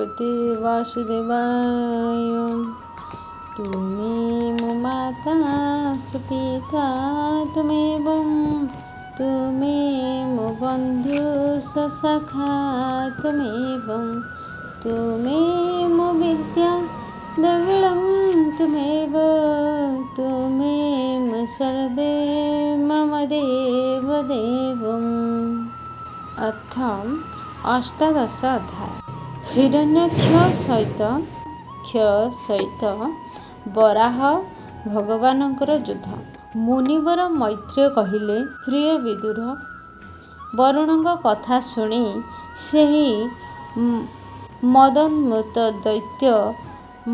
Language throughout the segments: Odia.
भगवते वासुदेवाय। तुमेव माता सुपिता तुमेव बन्धु सखा तुमेव विद्या द्रविणं तुमेव सर्वे मम देवदेवम्। अर्थ अष्टादश अध्याय। हिरण्यक्ष सहित ବରାହ ଭଗବାନଙ୍କର ଯୁଦ୍ଧ। ମୁନିବର ମୈତ୍ରେୟ କହିଲେ, ପ୍ରିୟ ବିଦୁର, ବରୁଣଙ୍କ କଥା ଶୁଣି ସେହି ମଦୋନ୍ମତ୍ତ ଦୈତ୍ୟ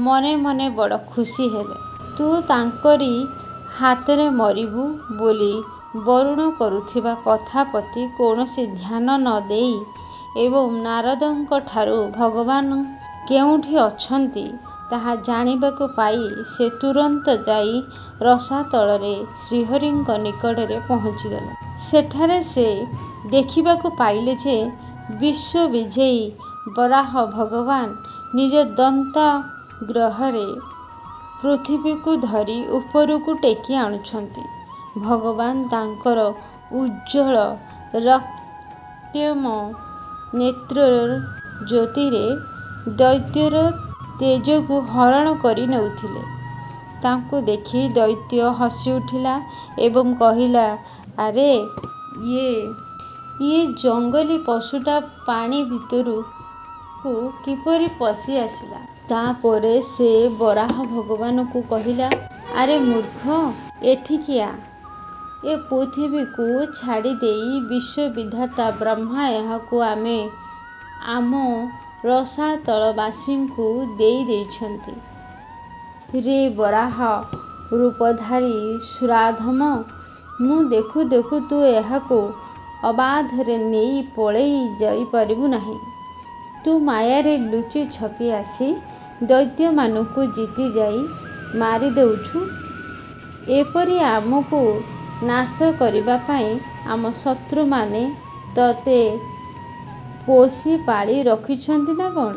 ମନେ ମନେ ବଡ଼ ଖୁସି ହେଲେ। ତୁ ତାଙ୍କରି ହାତରେ ମରିବୁ ବୋଲି ବରୁଣ କରୁଥିବା କଥା ପ୍ରତି କୌଣସି ଧ୍ୟାନ ନ ଦେଇ ଏବଂ ନାରଦଙ୍କ ଠାରୁ ଭଗବାନ କେଉଁଠି ଅଛନ୍ତି ତାହା ଜାଣିବାକୁ ପାଇ ସେ ତୁରନ୍ତ ଯାଇ ରସାତଳରେ ଶ୍ରୀହରିଙ୍କ ନିକଟରେ ପହଞ୍ଚିଗଲେ। ସେଠାରେ ସେ ଦେଖିବାକୁ ପାଇଲେ ଯେ ବିଶ୍ୱବିଜୟୀ ବରାହ ଭଗବାନ ନିଜ ଦନ୍ତାଗ୍ରହରେ ପୃଥିବୀକୁ ଧରି ଉପରକୁ ଟେକି ଆଣୁଛନ୍ତି। ଭଗବାନ ତାଙ୍କର ଉଜ୍ଜ୍ୱଳ ରକ୍ତମ ନେତ୍ରର ଜ୍ୟୋତିରେ ଦୈତ୍ୟର ତେଜକୁ ହରଣ କରି ନେଉଥିଲେ। ତାଙ୍କୁ ଦେଖି ଦୈତ୍ୟ ହସି ଉଠିଲା ଏବଂ କହିଲା, ଆରେ ଇଏ ଜଙ୍ଗଲୀ ପଶୁଟା ପାଣି ଭିତରକୁ କିପରି ପଶି ଆସିଲା? ତାପରେ ସେ ବରାହ ଭଗବାନଙ୍କୁ କହିଲା, ଆରେ ମୂର୍ଖ, ଏଠିକି ଆ। ଏ ପୃଥିବୀକୁ ଛାଡ଼ିଦେଇ ବିଶ୍ୱବିଧାତା ବ୍ରହ୍ମା ଏହାକୁ ଆମ ରସାତଳବାସୀଙ୍କୁ ଦେଇଛନ୍ତି। ରେ ବରାହ ରୂପଧାରୀ ସୁରାଧମ, ମୁଁ ଦେଖୁ ଦେଖୁ ତୁ ଏହାକୁ ଅବାଧରେ ନେଇ ପଳେଇ ଯାଇପାରିବୁ ନାହିଁ। ତୁ ମାୟାରେ ଲୁଚି ଛପି ଆସି ଦୈତ୍ୟମାନଙ୍କୁ ଜିତି ଯାଇ ମାରିଦେଉଛୁ। ଏପରି ଆମକୁ ନାଶ କରିବା ପାଇଁ ଆମ ଶତ୍ରୁମାନେ ତତେ ପୋଷି ପାଳି ରଖିଛନ୍ତି ନା କ'ଣ?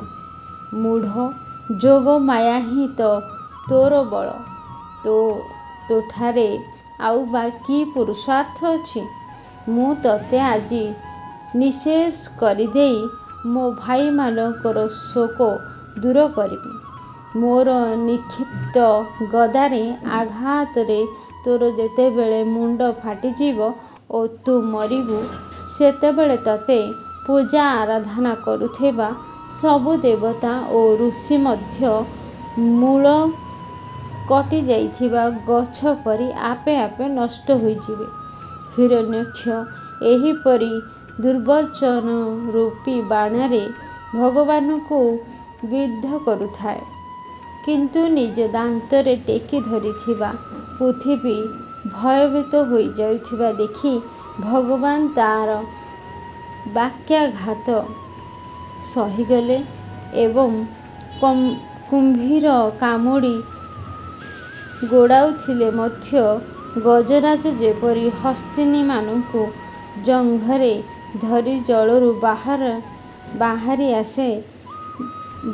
ମୂଢ଼, ଯୋଗ ମାୟା ହିଁ ତ ତୋର ବଳ। ତୋଠାରେ ଆଉ ବା କି ପୁରୁଷାର୍ଥ ଅଛି? ମୁଁ ତତେ ଆଜି ନିଃଶେଷ କରିଦେଇ ମୋ ଭାଇମାନଙ୍କର ଶୋକ ଦୂର କରିବି। ମୋର ନିକ୍ଷିପ୍ତ ଗଦାରେ ଆଘାତରେ ତୋର ଯେତେବେଳେ ମୁଣ୍ଡ ଫାଟିଯିବ ଓ ତୁ ମରିବୁ, ସେତେବେଳେ ତତେ ପୂଜା ଆରାଧନା କରୁଥିବା ସବୁ ଦେବତା ଓ ଋଷି ମଧ୍ୟ ମୂଳ କଟିଯାଇଥିବା ଗଛ ପରି ଆପେ ଆପେ ନଷ୍ଟ ହୋଇଯିବେ। ହିରଣ୍ୟକ୍ଷ ଏହିପରି ଦୁର୍ବଚନ ରୂପୀ ବାଣରେ ଭଗବାନଙ୍କୁ ବିଦ୍ଧ କରୁଥାଏ। କିନ୍ତୁ ନିଜ ଦାନ୍ତରେ ଟେକି ଧରିଥିବା ପୃଥିବୀ ଭୟଭୀତ ହୋଇଯାଉଥିବା ଦେଖି ଭଗବାନ ତାର ବାକ୍ୟାଘାତ ସହିଗଲେ ଏବଂ କୁମ୍ଭୀର କାମୁଡ଼ି ଗୋଡ଼ାଉଥିଲେ ମଧ୍ୟ ଗଜରାଜ ଯେପରି ହସ୍ତିନୀମାନଙ୍କୁ ଜଙ୍ଘରେ ଧରି ଜଳରୁ ବାହାରି ଆସେ,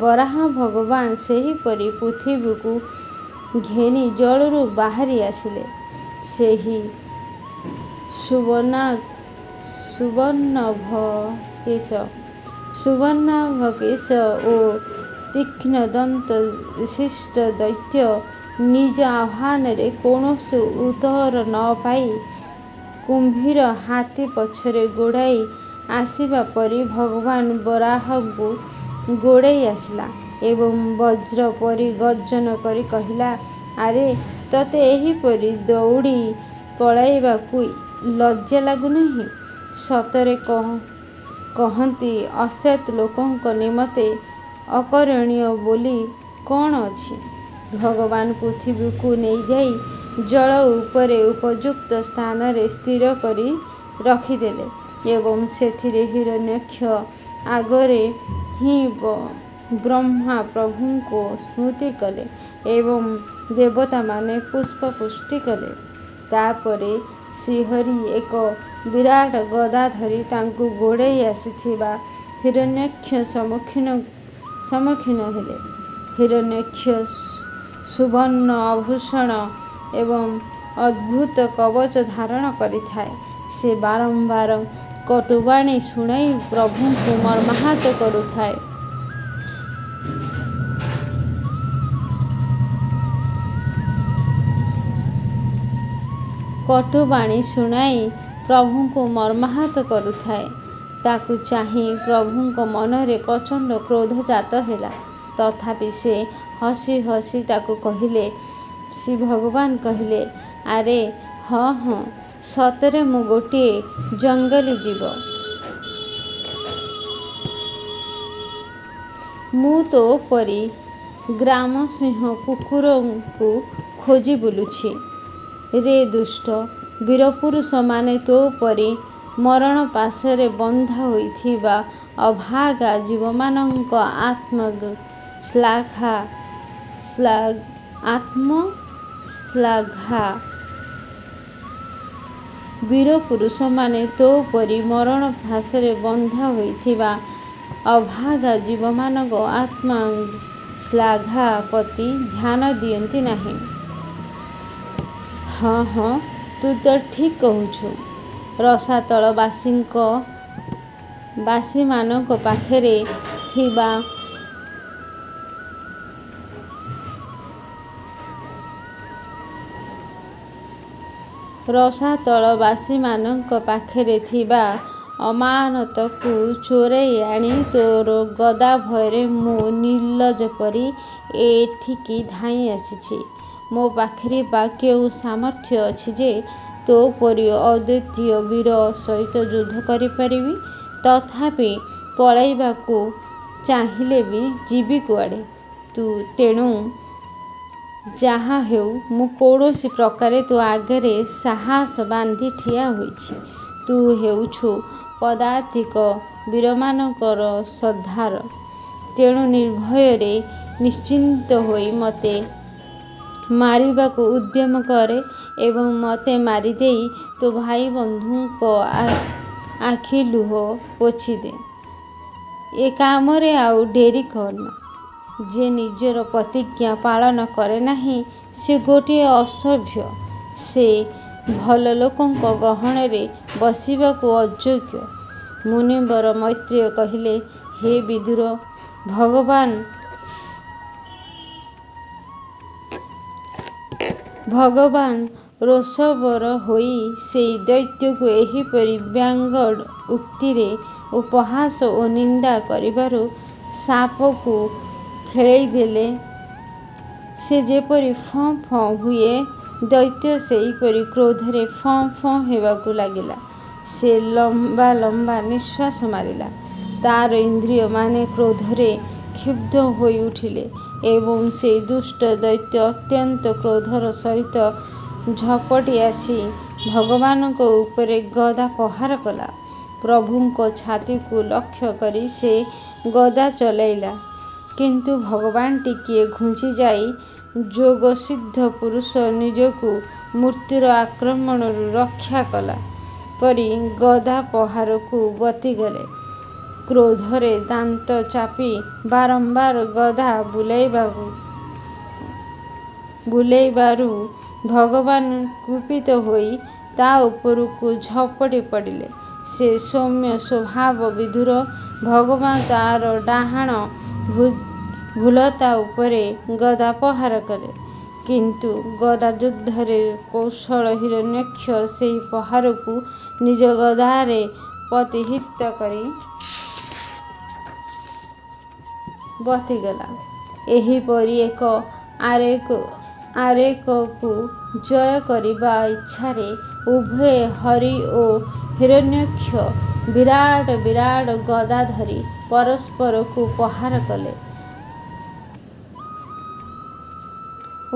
ବରାହ ଭଗବାନ ସେହିପରି ପୃଥିବୀକୁ ଘେନି ଜଳରୁ ବାହାରି ଆସିଲେ। ସେହି ସୁବର୍ଣ୍ଣାଭକେଶ ଓ ତୀକ୍ଷ୍ଣ ଦନ୍ତ ବିଶିଷ୍ଟ ଦୈତ୍ୟ ନିଜ ଆହ୍ୱାନରେ କୌଣସି ଉତ୍ତର ନ ପାଇ କୁମ୍ଭୀର ହାତୀ ପଛରେ ଗୋଡ଼ାଇ ଆସିବା ପରି ଭଗବାନ ବରାହଙ୍କୁ ଗୋଡ଼େଇ ଆସିଲା ଏବଂ ବଜ୍ର ପରି ଗର୍ଜନ କରି କହିଲା, ଆରେ ତତେ ଏହିପରି ଦୌଡ଼ି ପଳାଇବାକୁ ଲଜ୍ଜା ଲାଗୁନାହିଁ? ସତରେ କହନ୍ତି, ଅସତ୍ ଲୋକଙ୍କ ନିମନ୍ତେ ଅକରଣୀୟ ବୋଲି କ'ଣ ଅଛି? ଭଗବାନ ପୃଥିବୀକୁ ନେଇଯାଇ ଜଳ ଉପରେ ଉପଯୁକ୍ତ ସ୍ଥାନରେ ସ୍ଥିର କରି ରଖିଦେଲେ ଏବଂ ସେଥିରେ ହିରଣ୍ୟକ୍ଷ ଆଗରେ ହିଁ ବ୍ରହ୍ମା ପ୍ରଭୁଙ୍କୁ ସ୍ମୃତି କଲେ ଏବଂ ଦେବତାମାନେ ପୁଷ୍ପବୃଷ୍ଟି କଲେ। ତାପରେ ଶ୍ରୀହରି ଏକ ବିରାଟ ଗଦା ଧରି ତାଙ୍କୁ ଗୋଡ଼େଇ ଆସିଥିବା ହିରଣ୍ୟକ୍ଷ ସମ୍ମୁଖୀନ ସମ୍ମୁଖୀନ ହେଲେ। ହିରଣ୍ୟାକ୍ଷ ସୁବର୍ଣ୍ଣ ଆଭୂଷଣ ଏବଂ ଅଦ୍ଭୁତ କବଚ ଧାରଣ କରିଥାଏ। ସେ ବାରମ୍ବାର କଟୁବାଣୀ ଶୁଣାଇ ପ୍ରଭୁଙ୍କୁ ମର୍ମାହତ କରୁଥାଏ। କଟୁବାଣୀ ଶୁଣାଇ ପ୍ରଭୁଙ୍କୁ ମର୍ମାହତ କରୁଥାଏ। ତାକୁ ଚାହିଁ ପ୍ରଭୁଙ୍କ ମନରେ ପ୍ରଚଣ୍ଡ କ୍ରୋଧ ଜାତ ହେଲା। ତଥାପି ସେ ହସି ହସି ତାକୁ କହିଲେ, ଶ୍ରୀ ଭଗବାନ କହିଲେ, ଆରେ ହଁ, ସତରେ ମୁଁ ଗୋଟିଏ ଜଙ୍ଗଲୀ ଜୀବ। ମୁଁ ତୋ ପରି ଗ୍ରାମ ସିଂହ କୁକୁରଙ୍କୁ ଖୋଜି ବୁଲୁଛି। ରେ ଦୁଷ୍ଟ ବୀରପୁରୁଷମାନେ ତୋ ପରି ମରଣ ପାଶରେ ବନ୍ଧା ହୋଇଥିବା ଅଭାଗା ଜୀବମାନଙ୍କ ବୀରପୁରୁଷମାନେ ତୋ ପରି ମରଣ ପାଶରେ ବନ୍ଧା ହୋଇଥିବା ଅଭାଗା ଜୀବମାନଙ୍କ ଆତ୍ମଶ୍ଳାଘା ପ୍ରତି ଧ୍ୟାନ ଦିଅନ୍ତି ନାହିଁ। ହଁ, ତୁ ତ ଠିକ୍ କହୁଛୁ। ରସାତଳ ବାସୀମାନଙ୍କ ପାଖରେ ଥିବା ରସାତଳବାସୀମାନଙ୍କ ପାଖରେ ଥିବା ଅମାନତକୁ ଚୋରାଇ ଆଣି ତୋର ଗଦା ଭୟରେ ମୁଁ ନିର୍ଲଜ ପରି ଏଠିକି ଧାଇଁ ଆସିଛି। ମୋ ପାଖରେ ବା କେଉଁ ସାମର୍ଥ୍ୟ ଅଛି ଯେ ତୋ ପରି ଅଦ୍ୱିତୀୟ ବୀର ସହିତ ଯୁଦ୍ଧ କରିପାରିବି? ତଥାପି ପଳାଇବାକୁ ଚାହିଁଲେ ବି ଯିବି କୁଆଡ଼େ? ତେଣୁ ଯାହା ହେଉ ମୁଁ କୌଣସି ପ୍ରକାରେ ତୋ ଆଗରେ ସାହସ ବାନ୍ଧି ଠିଆ ହୋଇଛି। ତୁ ହେଉଛୁ ପଦାତିକ ବୀରମାନଙ୍କର ସର୍ଦ୍ଦାର। ତେଣୁ ନିର୍ଭୟରେ ନିଶ୍ଚିନ୍ତ ହୋଇ ମୋତେ ମାରିବାକୁ ଉଦ୍ୟମ କରେ ଏବଂ ମୋତେ ମାରିଦେଇ ତୋ ଭାଇ ବନ୍ଧୁଙ୍କ ଆଖି ଲୁହ ପୋଛିଦେ। ଏ କାମରେ ଆଉ ଡେରି କରନା। ଯେ ନିଜର ପ୍ରତିଜ୍ଞା ପାଳନ କରେ ନାହିଁ ସେ ଗୋଟିଏ ଅସଭ୍ୟ। ସେ ଭଲ ଲୋକଙ୍କ ଗହଣରେ ବସିବାକୁ ଅଯୋଗ୍ୟ। ମୁନିବର ମୈତ୍ରେୟ କହିଲେ, ହେ ବିଦୁର, ଭଗବାନ ରୋଷବର ହୋଇ ସେଇ ଦୈତ୍ୟକୁ ଏହିପରି ବ୍ୟଙ୍ଗ ଉକ୍ତିରେ ଉପହାସ ଓ ନିନ୍ଦା କରିବାରୁ ସାପକୁ ଖେଳେଇ ଦେଲେ ସେ ଯେପରି ଫଁ ଫଁ ହୁଏ, ଦୈତ୍ୟ ସେହିପରି କ୍ରୋଧରେ ଫଁ ଫଁ ହେବାକୁ ଲାଗିଲା। ସେ ଲମ୍ବା ଲମ୍ବା ନିଶ୍ୱାସ ମାରିଲା। ତାର ଇନ୍ଦ୍ରିୟମାନେ କ୍ରୋଧରେ କ୍ଷୁବ୍ଧ ହୋଇ ଉଠିଲେ ଏବଂ ସେଇ ଦୁଷ୍ଟ ଦୈତ୍ୟ ଅତ୍ୟନ୍ତ କ୍ରୋଧର ସହିତ ଝପଟି ଆସି ଭଗବାନଙ୍କ ଉପରେ ଗଦା ପ୍ରହାର କଲା। ପ୍ରଭୁଙ୍କ ଛାତିକୁ ଲକ୍ଷ୍ୟ କରି ସେ ଗଦା ଚଳାଇଲା। କିନ୍ତୁ ଭଗବାନ ଟିକିଏ ଘୁଞ୍ଚିଯାଇ ଯୋଗସିଦ୍ଧ ପୁରୁଷ ନିଜକୁ ମୃତ୍ୟୁର ଆକ୍ରମଣରୁ ରକ୍ଷା କଲା ପରି ଗଦା ପ୍ରହାରକୁ ବର୍ତ୍ତିଗଲେ। କ୍ରୋଧରେ ଦାନ୍ତ ଚାପି ବାରମ୍ବାର ଗଦା ବୁଲାଇବାରୁ ଭଗବାନ କୁପିତ ହୋଇ ତା ଉପରକୁ ଝପଟି ପଡ଼ିଲେ। ସେ ସୌମ୍ୟ ସ୍ୱଭାବ ବିଦୁର। ଭଗବାନ ତାର ଡାହାଣ ଭ୍ରୁଲତା ଉପରେ ଗଦା ପ୍ରହାର କଲେ। କିନ୍ତୁ ଗଦାଯୁଦ୍ଧରେ କୌଶଳ ହିରଣ୍ୟାକ୍ଷ ସେହି ପ୍ରହାରକୁ ନିଜ ଗଦାରେ ପ୍ରତିହତ କରି ବର୍ତ୍ତିଗଲା। ଏହିପରି ଏକ ଆରେକକୁ ଜୟ କରିବା ଇଚ୍ଛାରେ ଉଭୟେ ହରି ଓ ହିରଣ୍ୟାକ୍ଷ ବିରାଟ ବିରାଟ ଗଦା ଧରି ପରସ୍ପରକୁ ପ୍ରହାର କଲେ।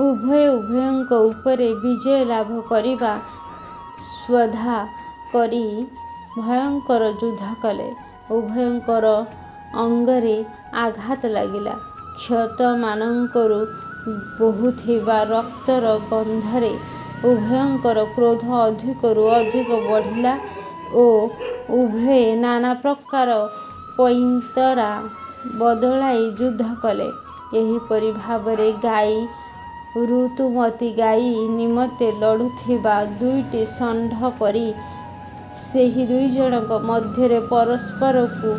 ଉଭୟେ ଉଭୟଙ୍କ ଉପରେ ବିଜୟ ଲାଭ କରିବା ସ୍ପର୍ଦ୍ଧା କରି ଭୟଙ୍କର ଯୁଦ୍ଧ କଲେ। ଉଭୟଙ୍କର ଅଙ୍ଗରେ ଆଘାତ ଲାଗିଲା। କ୍ଷତମାନଙ୍କରୁ ବୋହୁଥିବା ରକ୍ତର ଗନ୍ଧରେ ଉଭୟଙ୍କର କ୍ରୋଧ ଅଧିକରୁ ଅଧିକ ବଢ଼ିଲା ଓ ଉଭୟେ ନାନା ପ୍ରକାର ପଇଁତରା ବଦଳାଇ ଯୁଦ୍ଧ କଲେ। ଏହିପରି ଭାବରେ ଗାଈ ଋତୁମତୀ ଗାଈ ନିମନ୍ତେ ଲଢ଼ୁଥିବା ଦୁଇଟି ଷଣ୍ଢ ପରି ସେହି ଦୁଇଜଣଙ୍କ ମଧ୍ୟରେ ପରସ୍ପରକୁ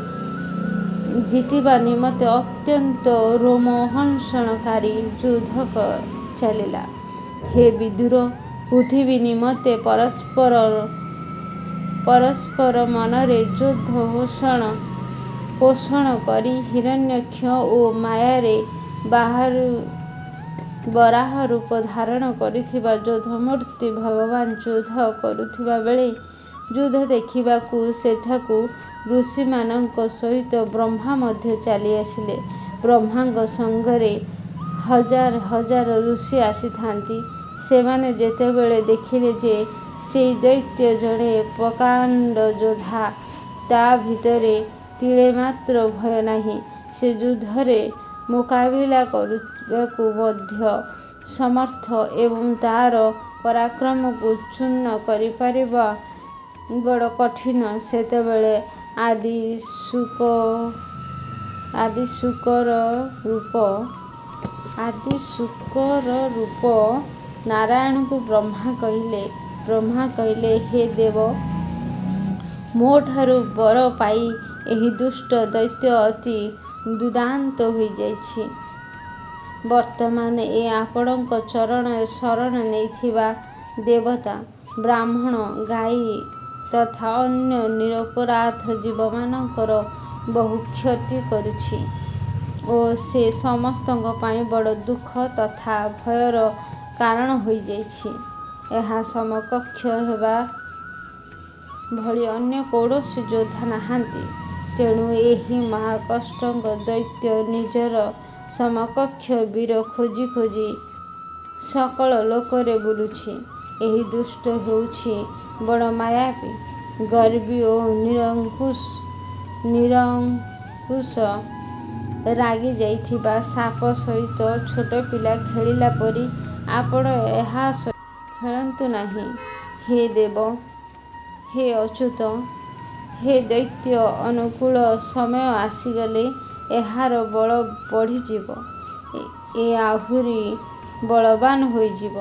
ଜିତିବା ନିମନ୍ତେ ଅତ୍ୟନ୍ତ ରୋମହର୍ଷଣକାରୀ ଯୁଦ୍ଧ ଚାଲିଲା। ହେ ବିଦୁର, ପୃଥିବୀ ନିମନ୍ତେ ପରସ୍ପର ମନରେ ଯୁଦ୍ଧ ପୋଷଣ କରି ହିରଣ୍ୟାକ୍ଷ ଓ ମାୟାରେ ବରାହ ରୂପ ଧାରଣ କରିଥିବା ଯୋଦ୍ଧମୂର୍ତ୍ତି ଭଗବାନ ଯୁଦ୍ଧ କରୁଥିବା ବେଳେ ଯୁଦ୍ଧ ଦେଖିବାକୁ ସେଠାକୁ ଋଷିମାନଙ୍କ ସହିତ ବ୍ରହ୍ମା ମଧ୍ୟ ଚାଲି ଆସିଲେ। ବ୍ରହ୍ମାଙ୍କ ସଙ୍ଗରେ ହଜାର ହଜାର ଋଷି ଆସିଥାନ୍ତି। ସେମାନେ ଯେତେବେଳେ ଦେଖିଲେ ଯେ ସେହି ଦୈତ୍ୟ ଜଣେ ପ୍ରକାଣ୍ଡ ଯୋଦ୍ଧା, ତା ଭିତରେ ତିଳେ ମାତ୍ର ଭୟ ନାହିଁ, ସେ ଯୁଦ୍ଧରେ ମୁକାବିଲା କରିବାକୁ ମଧ୍ୟ ସମର୍ଥ ଏବଂ ତାର ପରାକ୍ରମକୁ ଚୂର୍ଣ୍ଣ କରିପାରିବା ବଡ଼ କଠିନ, ସେତେବେଳେ ଆଦିଶୁକର ରୂପ ନାରାୟଣଙ୍କୁ ବ୍ରହ୍ମା କହିଲେ, ହେ ଦେବ, ମୋଠାରୁ ବର ପାଇ ଏହି ଦୁଷ୍ଟ ଦୈତ୍ୟ ଅତି ଦୁର୍ଦ୍ଦାନ୍ତ ହୋଇଯାଇଛି। ବର୍ତ୍ତମାନ ଏ ଆପଣଙ୍କ ଚରଣରେ ଶରଣ ନେଇଥିବା ଦେବତା, ବ୍ରାହ୍ମଣ, ଗାଈ ତଥା ଅନ୍ୟ ନିରପରାଧ ଜୀବମାନଙ୍କର ବହୁ କ୍ଷତି କରୁଛି ଓ ସେ ସମସ୍ତଙ୍କ ପାଇଁ ବଡ଼ ଦୁଃଖ ତଥା ଭୟର କାରଣ ହୋଇଯାଇଛି। ଏହା ସମକକ୍ଷ ହେବା ଭଳି ଅନ୍ୟ କୌଣସି ଯୋଦ୍ଧା ନାହାନ୍ତି। ତେଣୁ ଏହି ମହାକଷ୍ଟଙ୍କ ଦୈତ୍ୟ ନିଜର ସମକକ୍ଷ ବୀର ଖୋଜି ଖୋଜି ସକଳ ଲୋକରେ ବୁଲୁଛି। ଏହି ଦୁଷ୍ଟ ହେଉଛି ବଡ଼ ମାୟାବୀ, ଗର୍ବୀ ଓ ନିରଙ୍କୁଶ। ରାଗି ଯାଇଥିବା ସାପ ସହିତ ଛୋଟ ପିଲା ଖେଳିଲା ପରି ଆପଣ ଏହା ସହିତ ଖେଳନ୍ତୁ ନାହିଁ। ହେ ଦେବ, ହେ ଅଚ୍ୟୁତ, ହେ ଦୈତ୍ୟ, ଅନୁକୂଳ ସମୟ ଆସିଗଲେ ଏହାର ବଳ ବଢ଼ିଯିବ, ଏ ଆହୁରି ବଳବାନ ହୋଇଯିବ।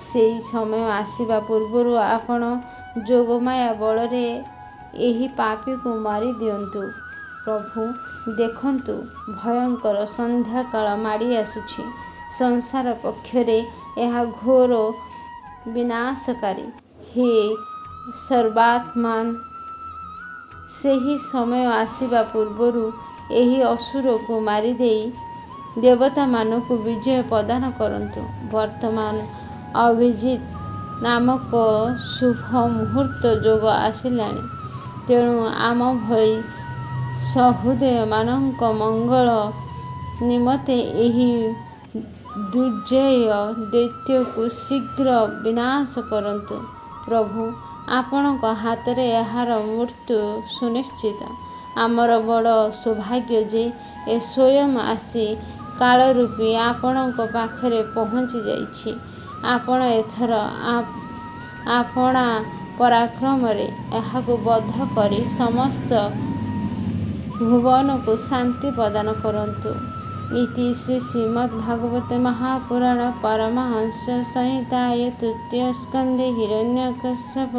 ସେହି ସମୟ ଆସିବା ପୂର୍ବରୁ ଆପଣ ଯୋଗମାୟା ବଳରେ ଏହି ପାପୀକୁ ମାରିଦିଅନ୍ତୁ। ପ୍ରଭୁ ଦେଖନ୍ତୁ, ଭୟଙ୍କର ସନ୍ଧ୍ୟାକାଳ ମାଡ଼ି ଆସୁଛି। ସଂସାର ପକ୍ଷରେ ଏହା ଘୋର ବିନାଶକାରୀ। ହେ ସର୍ବାତ୍ମନ୍, ସେହି ସମୟ ଆସିବା ପୂର୍ବରୁ ଏହି ଅସୁରକୁ ମାରିଦେଇ ଦେବତାମାନଙ୍କୁ ବିଜୟ ପ୍ରଦାନ କରନ୍ତୁ। ବର୍ତ୍ତମାନ ଅଭିଜିତ ନାମକ ଶୁଭ ମୁହୂର୍ତ୍ତ ଯୋଗ ଆସିଲାଣି। ତେଣୁ ଆମ ଭଳି ସହୃଦୟମାନଙ୍କ ମଙ୍ଗଳ ନିମନ୍ତେ ଏହି ଦୁର୍ଜୟ ଦୈତ୍ୟକୁ ଶୀଘ୍ର ବିନାଶ କରନ୍ତୁ। ପ୍ରଭୁ, ଆପଣଙ୍କ ହାତରେ ଏହାର ମୃତ୍ୟୁ ସୁନିଶ୍ଚିତ। ଆମର ବଡ଼ ସୌଭାଗ୍ୟ ଯେ ଏ ସ୍ୱୟଂ ଆସି କାଳରୂପୀ ଆପଣଙ୍କ ପାଖରେ ପହଞ୍ଚି ଯାଇଛି। ଆପଣ ଏଥର ଆପଣା ପରାକ୍ରମରେ ଏହାକୁ ବଧ କରି ସମସ୍ତ ଭୁବନକୁ ଶାନ୍ତି ପ୍ରଦାନ କରନ୍ତୁ। ଇତି ଶ୍ରୀ ଶ୍ରୀମଦ୍ଭାଗବତେ ମହାପୁରାଣ ପାରମହଂସ ସଂହିତାୟେ ତୃତୀୟ ସ୍କନ୍ଧେ ହିରଣ୍ୟକଶ୍ୟପ